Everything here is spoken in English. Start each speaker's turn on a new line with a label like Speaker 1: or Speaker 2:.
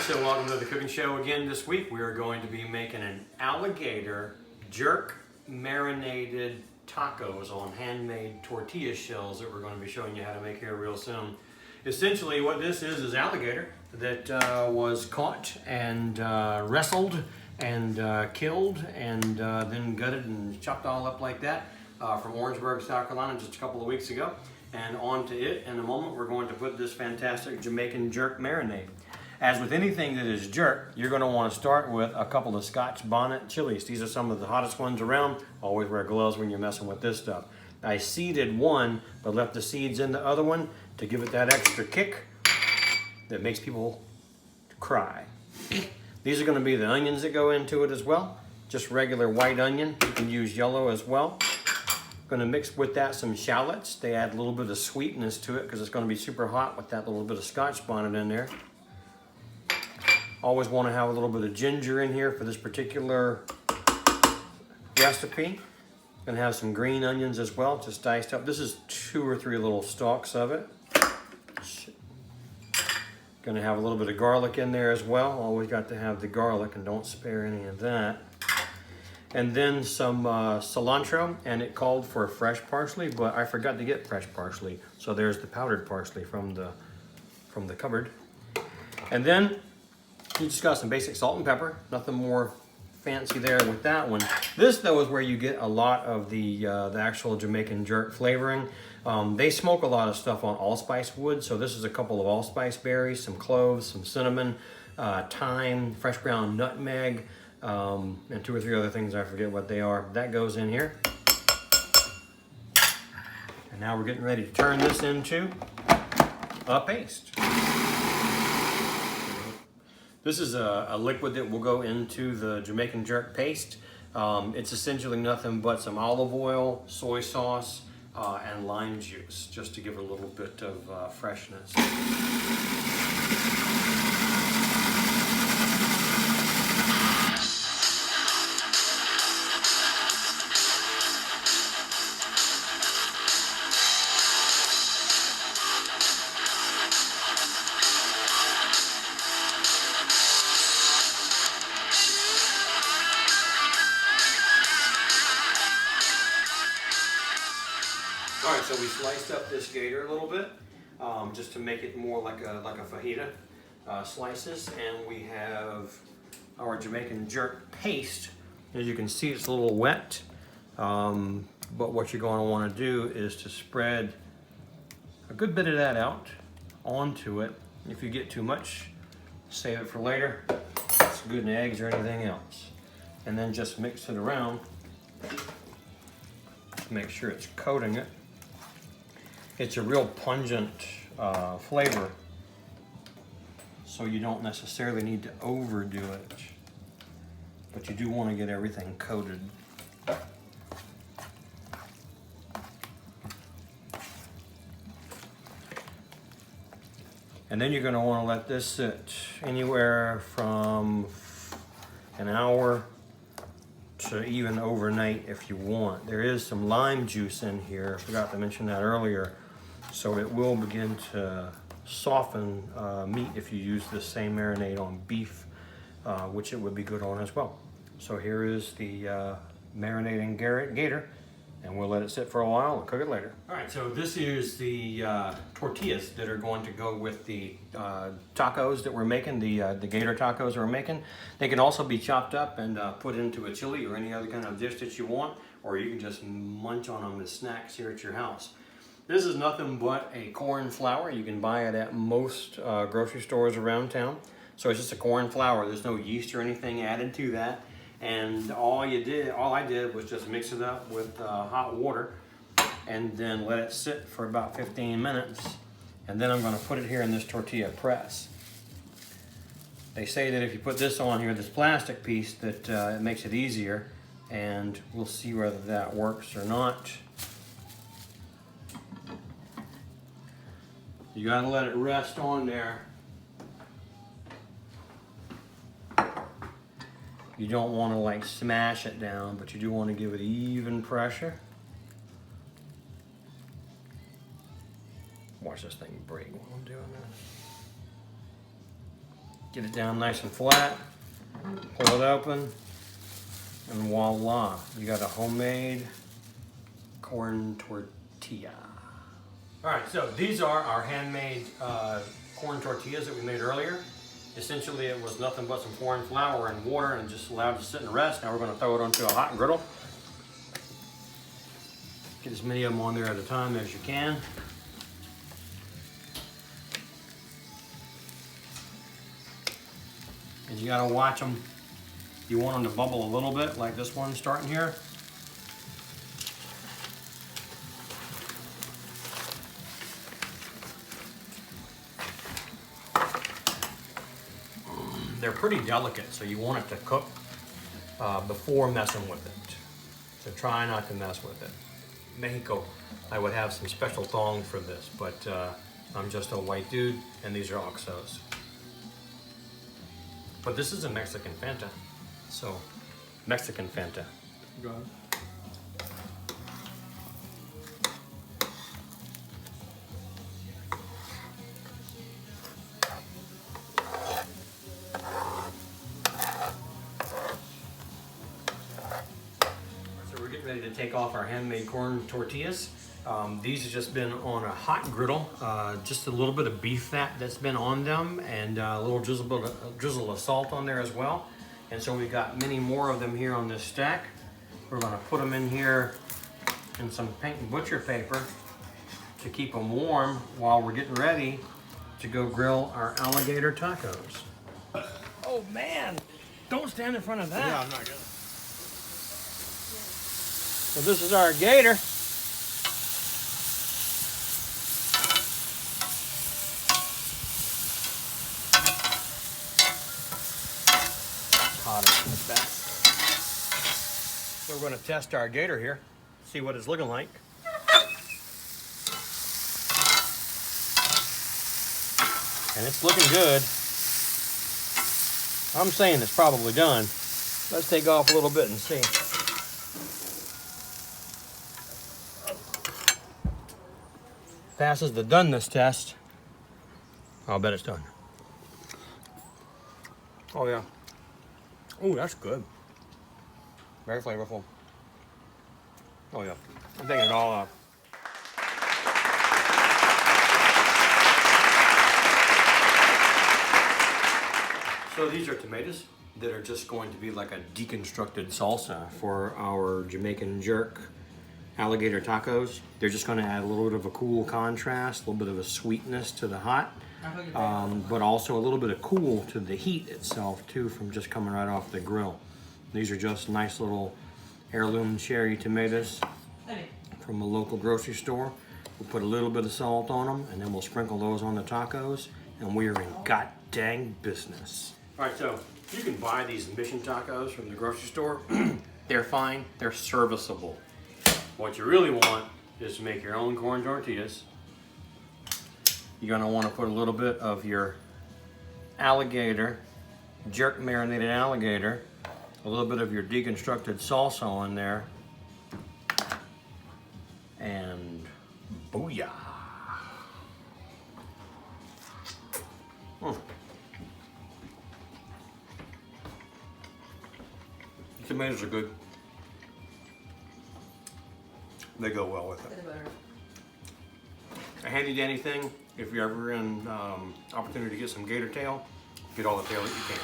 Speaker 1: so welcome to the cooking show again. This week we are going to be making an alligator jerk marinated tacos on handmade tortilla shells that we're going to be showing you how to make here real soon. Essentially what this is alligator that was caught and wrestled and killed and then gutted and chopped all up like that from Orangeburg, South Carolina just a couple of weeks ago. And onto it in a moment we're going to put this fantastic Jamaican jerk marinade. As with anything that is jerk, you're going to want to start with a couple of Scotch Bonnet chilies. These are some of the hottest ones around. Always wear gloves when you're messing with this stuff. I seeded one, but left the seeds in the other one to give it that extra kick that makes people cry. These are going to be the onions that go into it as well. Just regular white onion. You can use yellow as well. Going to mix with that some shallots. They add a little bit of sweetness to it because it's going to be super hot with that little bit of Scotch Bonnet in there. Always want to have a little bit of ginger in here for this particular recipe. Going to have some green onions as well, just diced up. This is 2 or 3 little stalks of it. Going to have a little bit of garlic in there as well. Always got to have the garlic and don't spare any of that. And then some cilantro, and it called for fresh parsley, but I forgot to get fresh parsley. So there's the powdered parsley from the cupboard. And then you just got some basic salt and pepper, nothing more fancy there with that one. This though is where you get a lot of the actual Jamaican jerk flavoring. They smoke a lot of stuff on allspice wood, so this is a couple of allspice berries, some cloves, some cinnamon, thyme, fresh ground nutmeg, and 2 or 3 other things, I forget what they are. That goes in here. And now we're getting ready to turn this into a paste. This is a liquid that will go into the Jamaican jerk paste. It's essentially nothing but some olive oil, soy sauce, and lime juice, just to give it a little bit of freshness. All right, so we sliced up this gator a little bit, just to make it more like a fajita slices, and we have our Jamaican jerk paste. As you can see, it's a little wet, but what you're going to want to do is to spread a good bit of that out onto it. If you get too much, save it for later. It's good in eggs or anything else. And then just mix it around to make sure it's coating it. It's a real pungent flavor, so you don't necessarily need to overdo it, but you do want to get everything coated. And then you're going to want to let this sit anywhere from an hour to even overnight if you want. There is some lime juice in here, I forgot to mention that earlier. So it will begin to soften meat if you use the same marinade on beef, which it would be good on as well. So here is the marinating gator, and we'll let it sit for a while and cook it later. All right, so this is the tortillas that are going to go with the tacos that we're making, the gator tacos we're making. They can also be chopped up and put into a chili or any other kind of dish that you want, or you can just munch on them as snacks here at your house. This is nothing but a corn flour. You can buy it at most grocery stores around town. So it's just a corn flour. There's no yeast or anything added to that. And all I did was just mix it up with hot water and then let it sit for about 15 minutes. And then I'm going to put it here in this tortilla press. They say that if you put this on here, this plastic piece, that it makes it easier, and we'll see whether that works or not. You got to let it rest on there. You don't want to like smash it down, but you do want to give it even pressure. Watch this thing break while I'm doing this. Get it down nice and flat, pull it open, and voila, you got a homemade corn tortilla. All right, so these are our handmade corn tortillas that we made earlier. Essentially, it was nothing but some corn flour and water and just allowed it to sit and rest. Now we're gonna throw it onto a hot griddle. Get as many of them on there at a time as you can. And you gotta watch them. You want them to bubble a little bit, like this one starting here. They're pretty delicate, so you want it to cook before messing with it. So try not to mess with it. Mexico, I would have some special thong for this, but I'm just a white dude, and these are Oxos. But this is a Mexican Fanta, so Mexican Fanta. Go ahead. Ready to take off our handmade corn tortillas. These have just been on a hot griddle, just a little bit of beef fat that's been on them, and a little drizzle of salt on there as well. And so we've got many more of them here on this stack. We're going to put them in here in some paint and butcher paper to keep them warm while we're getting ready to go grill our alligator tacos. Oh man, don't stand in front of that.
Speaker 2: Yeah, I'm not gonna.
Speaker 1: So this is our gator. Hotter than that. So we're going to test our gator here, see what it's looking like. And it's looking good. I'm saying it's probably done. Let's take off a little bit and see. Passes the doneness test. I'll bet it's done. Oh yeah. Oh, that's good. Very flavorful. Oh yeah. I'm taking it all off. So these are tomatoes that are just going to be like a deconstructed salsa for our Jamaican jerk alligator tacos. They're just going to add a little bit of a cool contrast, a little bit of a sweetness to the hot, but also a little bit of cool to the heat itself too, from just coming right off the grill. These are just nice little heirloom cherry tomatoes from a local grocery store. We'll put a little bit of salt on them, and then we'll sprinkle those on the tacos, and we are in god dang business. All right, so you can buy these mission tacos from the grocery store. They're fine, they're serviceable. What you really want is to make your own corn tortillas. You're gonna wanna put a little bit of your alligator, jerk marinated alligator, a little bit of your deconstructed salsa on there, and booyah. The tomatoes are good. They go well with it. A handy dandy thing, if you're ever in opportunity to get some gator tail, get all the tail that you can.